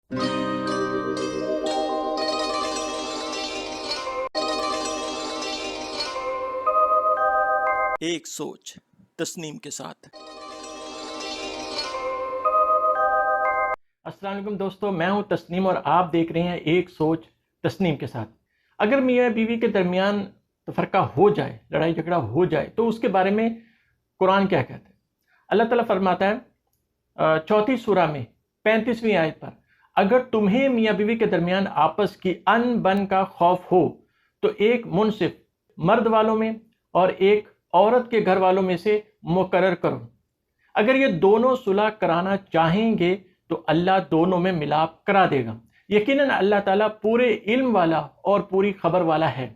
ایک سوچ تسنیم کے ساتھ۔ السلام علیکم دوستو، میں ہوں تسنیم اور آپ دیکھ رہے ہیں ایک سوچ تسنیم کے ساتھ۔ اگر میاں بیوی کے درمیان تفرقہ ہو جائے، لڑائی جھگڑا ہو جائے، تو اس کے بارے میں قرآن کیا کہتا ہے؟ اللہ تعالیٰ فرماتا ہے 4 سورہ میں 35ویں آیت پر، اگر تمہیں میاں بیوی کے درمیان آپس کی ان بن کا خوف ہو تو ایک منصف مرد والوں میں اور ایک عورت کے گھر والوں میں سے مقرر کرو۔ اگر یہ دونوں صلح کرانا چاہیں گے تو اللہ دونوں میں ملاپ کرا دے گا۔ یقیناً اللہ تعالیٰ پورے علم والا اور پوری خبر والا ہے۔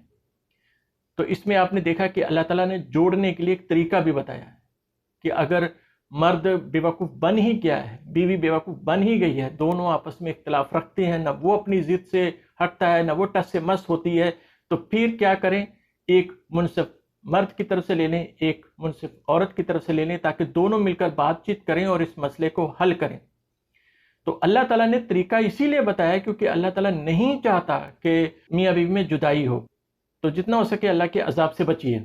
تو اس میں آپ نے دیکھا کہ اللہ تعالیٰ نے جوڑنے کے لیے ایک طریقہ بھی بتایا ہے کہ اگر مرد بیوقوف بن ہی گیا ہے، بیوی بیوقوف بن ہی گئی ہے، دونوں آپس میں اختلاف رکھتے ہیں، نہ وہ اپنی ضد سے ہٹتا ہے نہ وہ ٹس سے مس ہوتی ہے، تو پھر کیا کریں؟ ایک منصف مرد کی طرف سے لے لیں، ایک منصف عورت کی طرف سے لے لیں، تاکہ دونوں مل کر بات چیت کریں اور اس مسئلے کو حل کریں۔ تو اللہ تعالیٰ نے طریقہ اسی لیے بتایا کیونکہ اللہ تعالیٰ نہیں چاہتا کہ میاں بیوی میں جدائی ہو، تو جتنا ہو سکے اللہ کے عذاب سے بچیے۔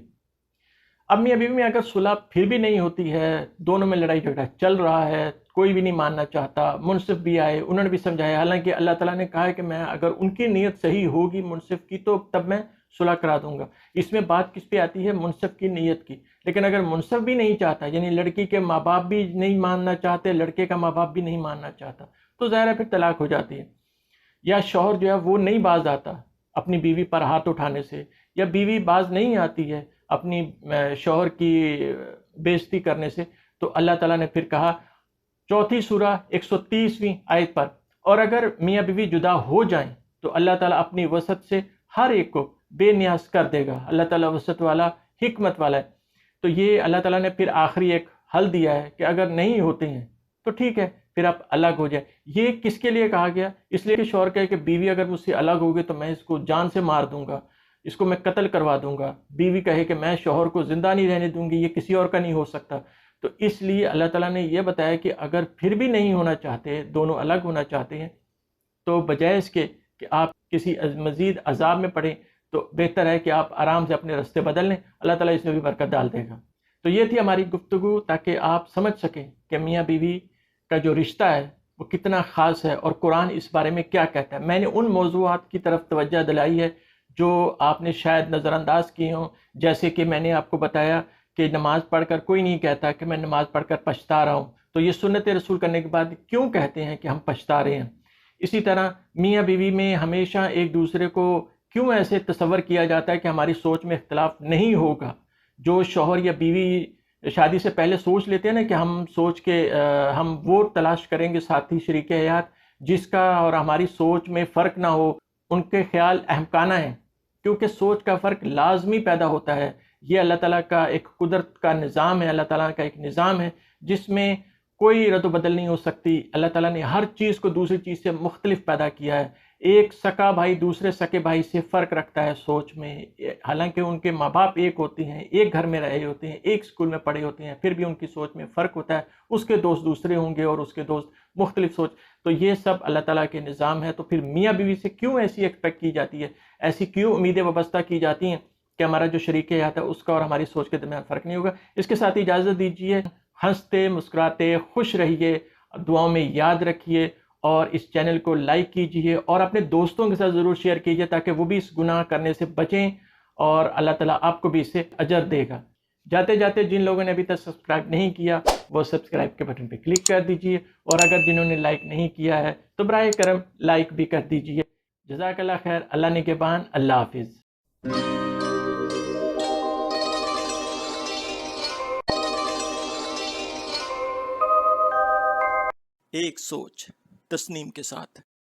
اب میاں بیوی میں اگر صلح پھر بھی نہیں ہوتی ہے، دونوں میں لڑائی جھگڑا چل رہا ہے، کوئی بھی نہیں ماننا چاہتا، منصف بھی آئے، انہوں نے بھی سمجھایا، حالانکہ اللہ تعالیٰ نے کہا ہے کہ میں اگر ان کی نیت صحیح ہوگی منصف کی تو تب میں صلح کرا دوں گا۔ اس میں بات کس پہ آتی ہے؟ منصف کی نیت کی۔ لیکن اگر منصف بھی نہیں چاہتا، یعنی لڑکی کے ماں باپ بھی نہیں ماننا چاہتے، لڑکے کا ماں باپ بھی نہیں ماننا چاہتا، تو ظاہر ہے پھر طلاق ہو جاتی ہے۔ یا شوہر جو ہے وہ نہیں باز آتا اپنی بیوی پر ہاتھ اٹھانے سے، یا بیوی باز نہیں آتی ہے اپنی شوہر کی بے عزتی کرنے سے، تو اللہ تعالیٰ نے پھر کہا 4 سورہ 130ویں آیت پر، اور اگر میاں بیوی جدا ہو جائیں تو اللہ تعالیٰ اپنی وسعت سے ہر ایک کو بے نیاز کر دے گا۔ اللہ تعالیٰ وسعت والا، حکمت والا ہے۔ تو یہ اللہ تعالیٰ نے پھر آخری ایک حل دیا ہے کہ اگر نہیں ہوتے ہیں تو ٹھیک ہے، پھر آپ الگ ہو جائیں۔ یہ کس کے لیے کہا گیا؟ اس لیے کہ شوہر کہے کہ بیوی اگر مجھ سے الگ ہوگی تو میں اس کو جان سے مار دوں گا، اس کو میں قتل کروا دوں گا۔ بیوی کہے کہ میں شوہر کو زندہ نہیں رہنے دوں گی، یہ کسی اور کا نہیں ہو سکتا۔ تو اس لیے اللہ تعالیٰ نے یہ بتایا کہ اگر پھر بھی نہیں ہونا چاہتے، دونوں الگ ہونا چاہتے ہیں، تو بجائے اس کے کہ آپ کسی مزید عذاب میں پڑیں، تو بہتر ہے کہ آپ آرام سے اپنے راستے بدل لیں، اللہ تعالیٰ اس میں بھی برکت ڈال دے گا۔ تو یہ تھی ہماری گفتگو، تاکہ آپ سمجھ سکیں کہ میاں بیوی کا جو رشتہ ہے وہ کتنا خاص ہے اور قرآن اس بارے میں کیا کہتا ہے۔ میں نے ان موضوعات کی طرف توجہ دلائی ہے جو آپ نے شاید نظر انداز کیے ہوں، جیسے کہ میں نے آپ کو بتایا کہ نماز پڑھ کر کوئی نہیں کہتا کہ میں نماز پڑھ کر پچھتا رہا ہوں، تو یہ سنت رسول کرنے کے بعد کیوں کہتے ہیں کہ ہم پچھتا رہے ہیں؟ اسی طرح میاں بیوی میں ہمیشہ ایک دوسرے کو کیوں ایسے تصور کیا جاتا ہے کہ ہماری سوچ میں اختلاف نہیں ہوگا؟ جو شوہر یا بیوی شادی سے پہلے سوچ لیتے ہیں نا کہ ہم سوچ کے ہم وہ تلاش کریں گے ساتھی شریک حیات جس کا اور ہماری سوچ میں فرق نہ ہو، ان کے خیال احمقانہ ہیں، کیونکہ سوچ کا فرق لازمی پیدا ہوتا ہے۔ یہ اللہ تعالیٰ کا ایک قدرت کا نظام ہے، اللہ تعالیٰ کا ایک نظام ہے جس میں کوئی رد و بدل نہیں ہو سکتی۔ اللہ تعالیٰ نے ہر چیز کو دوسری چیز سے مختلف پیدا کیا ہے۔ ایک سکا بھائی دوسرے سکے بھائی سے فرق رکھتا ہے سوچ میں، حالانکہ ان کے ماں باپ ایک ہوتے ہیں، ایک گھر میں رہے ہوتے ہیں، ایک اسکول میں پڑھے ہوتے ہیں، پھر بھی ان کی سوچ میں فرق ہوتا ہے۔ اس کے دوست دوسرے ہوں گے اور اس کے دوست مختلف سوچ۔ تو یہ سب اللہ تعالیٰ کے نظام ہے۔ تو پھر میاں بیوی سے کیوں ایسی ایکسپیکٹ کی جاتی ہے، ایسی کیوں امیدیں وابستہ کی جاتی ہیں کہ ہمارا جو شریک حیات ہے اس کا اور ہماری سوچ کے درمیان فرق نہیں ہوگا؟ اس کے ساتھ اجازت دیجیے، ہنستے مسکراتے خوش رہیے، دعاؤں میں یاد رکھیے، اور اس چینل کو لائک کیجیے اور اپنے دوستوں کے ساتھ ضرور شیئر کیجیے تاکہ وہ بھی اس گناہ کرنے سے بچیں، اور اللہ تعالیٰ آپ کو بھی اس سے اجر دے گا۔ جاتے جاتے جن لوگوں نے ابھی تک سبسکرائب نہیں کیا وہ سبسکرائب کے بٹن پہ کلک کر دیجیے، اور اگر جنہوں نے لائک نہیں کیا ہے تو براہ کرم لائک بھی کر دیجیے۔ جزاک اللہ خیر، اللہ نگہبان، اللہ حافظ۔ ایک سوچ تسنیم کے ساتھ۔